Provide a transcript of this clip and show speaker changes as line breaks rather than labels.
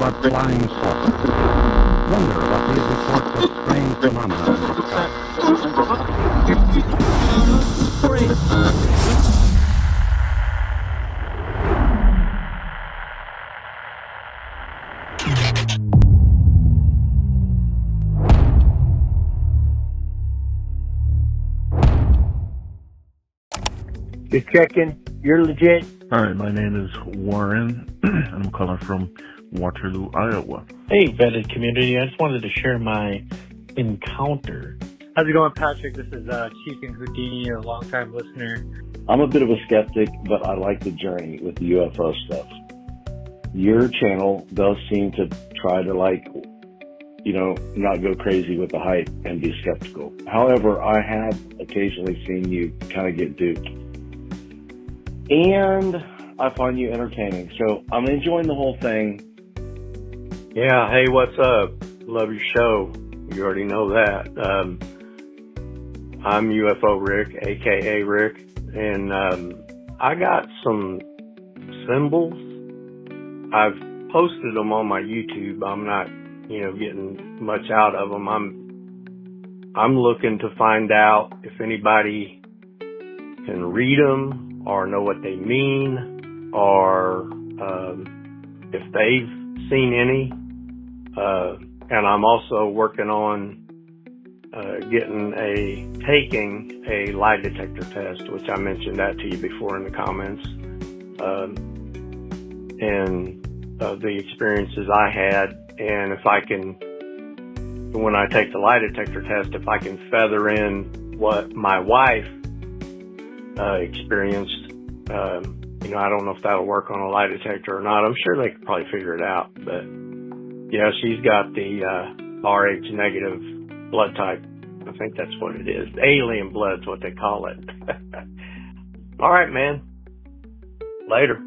about flying saucers. Wonder about these reports of strange phenomena in the sky.
Just checking. You're legit.
All right, my name is Warren, and I'm calling from Waterloo, Iowa.
Hey, vetted community. I just wanted to share my encounter.
How's it going, Patrick? This is Chief and Houdini, a longtime listener.
I'm a bit of a skeptic, but I like the journey with the UFO stuff. Your channel does seem to try to not go crazy with the hype and be skeptical. However, I have occasionally seen you kind of get duped. And I find you entertaining. So I'm enjoying the whole thing.
Yeah, hey, what's up? Love your show. You already know that. I'm UFO Rick, a.k.a. Rick, and I got some symbols. I've posted them on my YouTube. I'm not, getting much out of them. I'm looking to find out if anybody can read them or know what they mean, or if they've seen any. And I'm also working on taking a lie detector test, which I mentioned that to you before in the comments, and the experiences I had, and if I can, when I take the lie detector test, if I can feather in what my wife experienced, I don't know if that'll work on a lie detector or not. I'm sure they could probably figure it out, but yeah, she's got the RH negative blood type. I think that's what it is. Alien blood's what they call it. All right, man. Later.